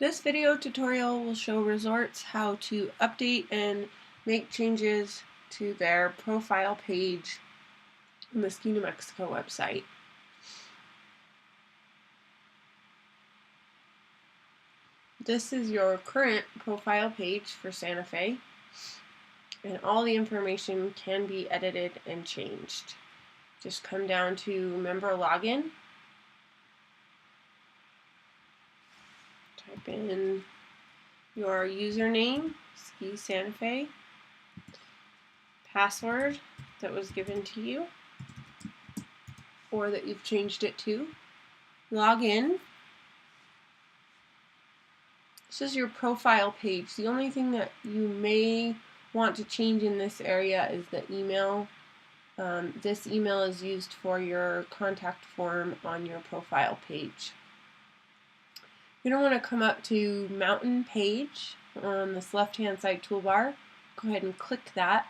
This video tutorial will show resorts how to update and make changes to their profile page on the Ski New Mexico website. This is your current profile page for Santa Fe, and all the information can be edited and changed. Just come down to member login, type in your username, Ski Santa Fe, password that was given to you or that you've changed it to, log in. This is your profile page. The only thing that you may want to change in this area is the email. This email is used for your contact form on your profile page. You're going to want to come up to Mountain Page on this left-hand side toolbar. Go ahead and click that.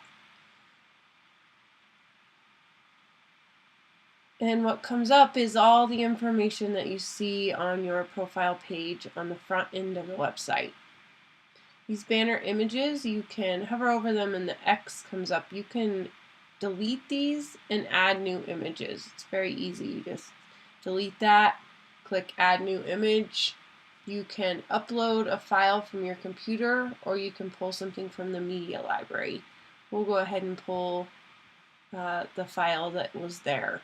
And what comes up is all the information that you see on your profile page on the front end of the website. These banner images, you can hover over them and the X comes up. You can delete these and add new images. It's very easy. You just delete that, click Add New Image. You can upload a file from your computer or you can pull something from the media library. We'll go ahead and pull the file that was there.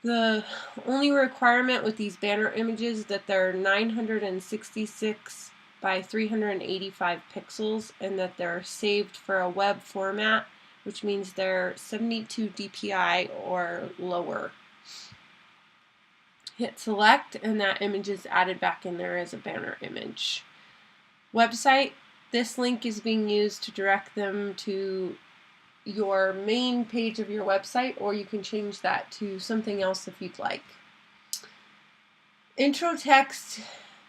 The only requirement with these banner images is that they're 966 by 385 pixels and that they're saved for a web format, which means they're 72 dpi or lower. Hit select and that image is added back in there as a banner image. Website, this link is being used to direct them to your main page of your website, or you can change that to something else if you'd like. Intro text,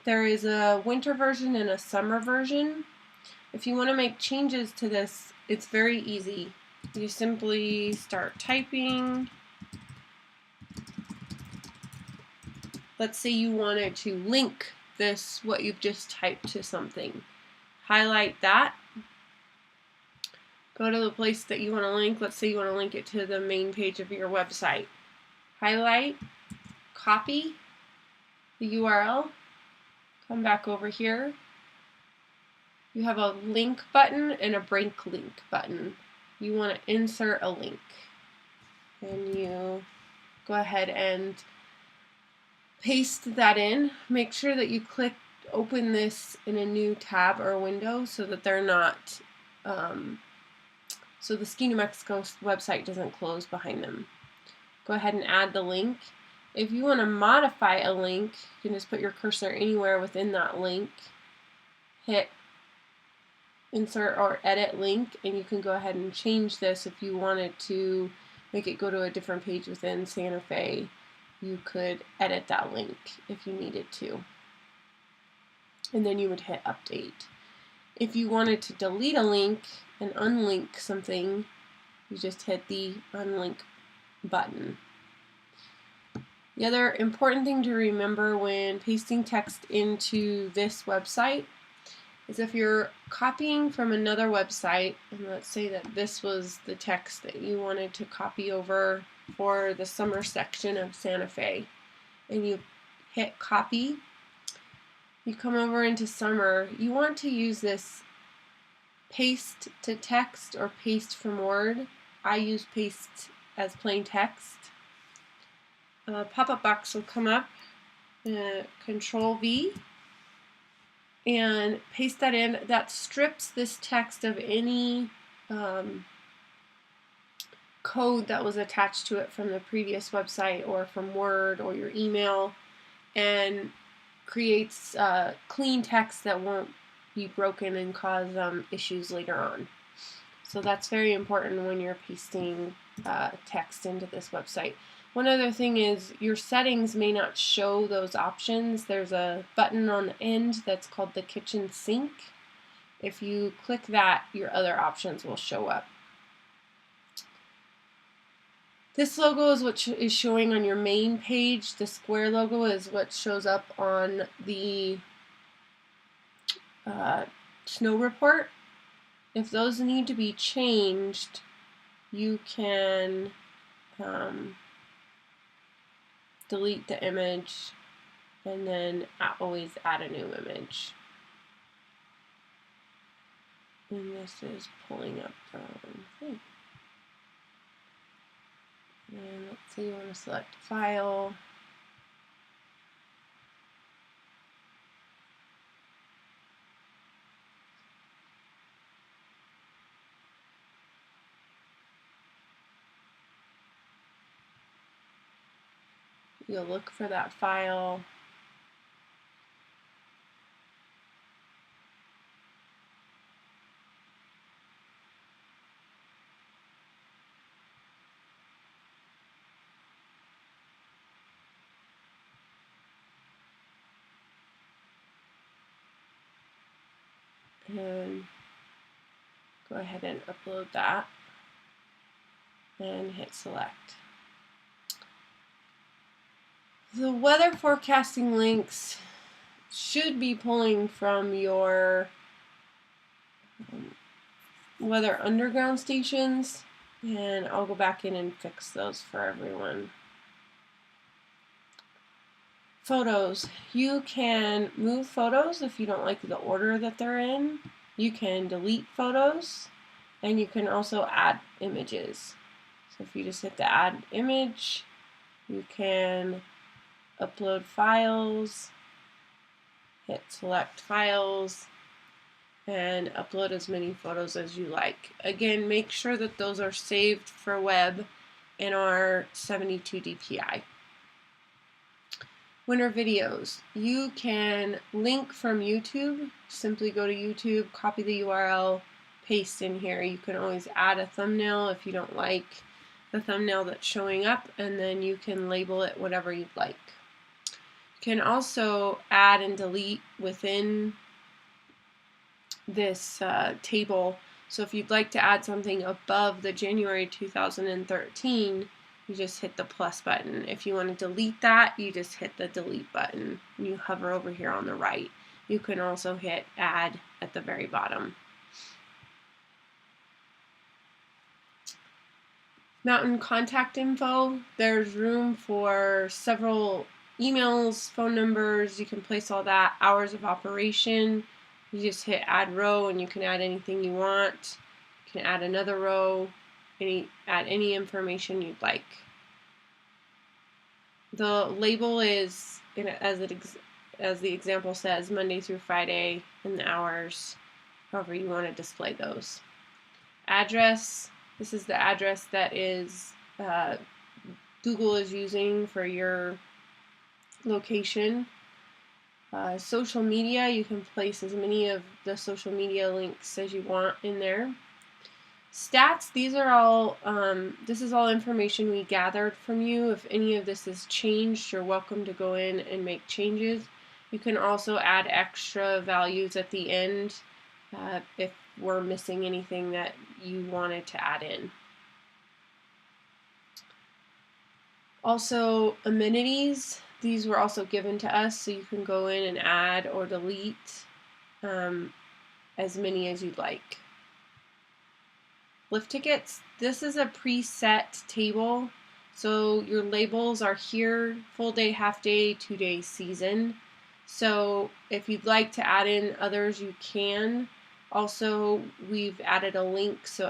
there is a winter version and a summer version. If you want to make changes to this, it's very easy. You simply start typing. Let's say you wanted to link this, what you've just typed, to something. Highlight that. Go to the place that you want to link. Let's say you want to link it to the main page of your website. Highlight, copy the URL, come back over here. You have a link button and a break link button. You want to insert a link. And you go ahead and paste that in. Make sure that you click open this in a new tab or window so that they're not so the Ski New Mexico website doesn't close behind them. Go ahead and add the link. If you want to modify a link, you can just put your cursor anywhere within that link, hit insert or edit link, and you can go ahead and change this if you wanted to make it go to a different page within Santa Fe. You could edit that link if you needed to. And then you would hit update. If you wanted to delete a link and unlink something, you just hit the unlink button. The other important thing to remember when pasting text into this website is if you're copying from another website, and let's say that this was the text that you wanted to copy over for the summer section of Santa Fe, and you hit copy, you come over into summer, you want to use this paste to text or paste from Word. I use paste as plain text. A pop-up box will come up, Control V, and paste that in. That strips this text of any code that was attached to it from the previous website or from Word or your email, and creates clean text that won't be broken and cause issues later on. So that's very important when you're pasting text into this website. One other thing is your settings may not show those options. There's a button on the end that's called the kitchen sink. If you click that, your other options will show up. This logo is what is showing on your main page. The square logo is what shows up on the snow report. If those need to be changed, you can delete the image and then always add a new image. And this is pulling up the wrong thing. And let's say you want to select file. You'll look for that file. And go ahead and upload that and hit select. The weather forecasting links should be pulling from your Weather Underground stations, and I'll go back in and fix those for everyone. Photos. You can move photos if you don't like the order that they're in. You can delete photos, and you can also add images. So if you just hit the add image, you can upload files, hit select files, and upload as many photos as you like. Again, make sure that those are saved for web and are 72 dpi. Winter videos. You can link from YouTube. Simply go to YouTube, copy the URL, paste in here. You can always add a thumbnail if you don't like the thumbnail that's showing up, and then you can label it whatever you'd like. You can also add and delete within this table. So if you'd like to add something above the January 2013, you just hit the plus button. If you want to delete that, you just hit the delete button. You hover over here on the right. You can also hit add at the very bottom. Mountain contact info. There's room for several emails, phone numbers. You can place all that. Hours of operation. You just hit add row and you can add anything you want. You can add another row, add any information you'd like. The label is, as the example says, Monday through Friday, and the hours, however you want to display those. Address. This is the address that is Google is using for your location. Social media, you can place as many of the social media links as you want in there. Stats, these are all, this is all information we gathered from you. If any of this has changed, you're welcome to go in and make changes. You can also add extra values at the end if we're missing anything that you wanted to add in. Also, amenities. These were also given to us, so you can go in and add or delete as many as you'd like. Lift tickets. This is a preset table, so your labels are here: full day, half day, 2-day, season. So if you'd like to add in others, you can. Also, we've added a link so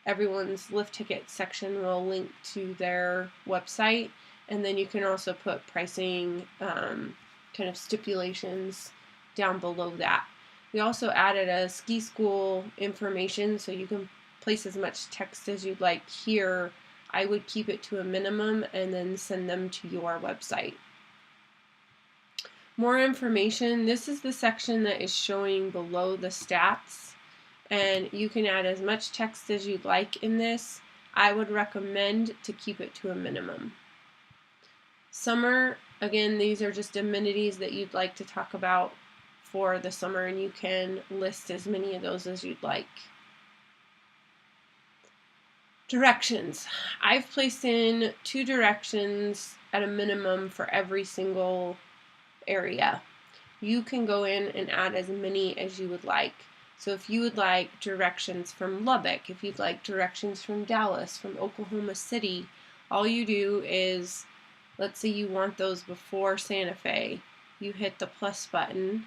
everyone's lift ticket section will link to their website. And then you can also put pricing kind of stipulations down below that. We also added a ski school information, so you can place as much text as you'd like here. I would keep it to a minimum and then send them to your website. More information. This is the section that is showing below the stats, and you can add as much text as you'd like in this. I would recommend to keep it to a minimum. Summer, again, these are just amenities that you'd like to talk about for the summer, and you can list as many of those as you'd like. Directions. I've placed in 2 directions at a minimum for every single area. you can go in and add as many as you would like. So if you would like directions from Lubbock, if you'd like directions from Dallas, from Oklahoma City, all you do is, let's say you want those before Santa Fe, you hit the plus button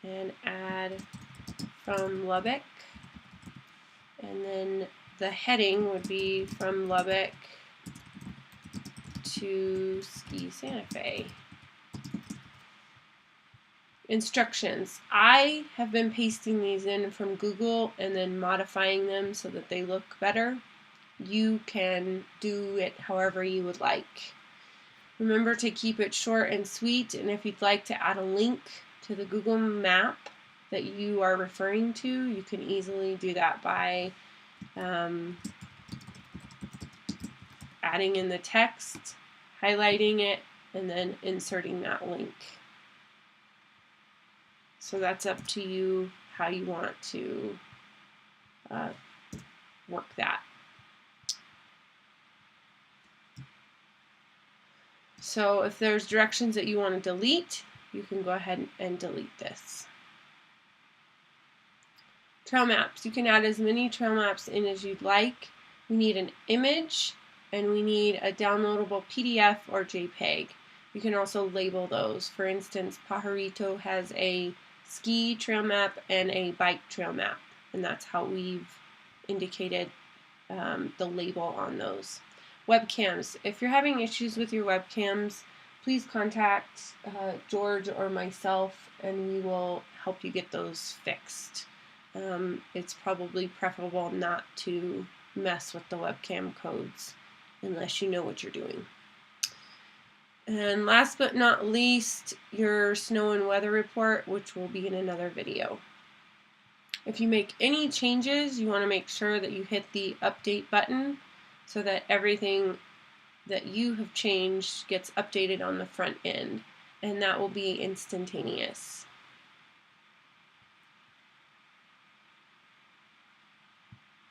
and add from Lubbock, and then the heading would be from Lubbock to Ski Santa Fe. Instructions. I have been pasting these in from Google and then modifying them so that they look better. You can do it however you would like. Remember to keep it short and sweet, and if you'd like to add a link to the Google map that you are referring to, you can easily do that by adding in the text, highlighting it, and then inserting that link. So that's up to you how you want to work that. So if there's directions that you want to delete, you can go ahead and delete this. Trail maps. You can add as many trail maps in as you'd like. We need an image, and we need a downloadable PDF or JPEG. You can also label those. For instance, Pajarito has a ski trail map and a bike trail map, and that's how we've indicated the label on those. Webcams. If you're having issues with your webcams, please contact George or myself, and we will help you get those fixed. It's probably preferable not to mess with the webcam codes unless you know what you're doing. And last but not least, your snow and weather report, which will be in another video. If you make any changes, you want to make sure that you hit the update button so that everything that you have changed gets updated on the front end, and that will be instantaneous.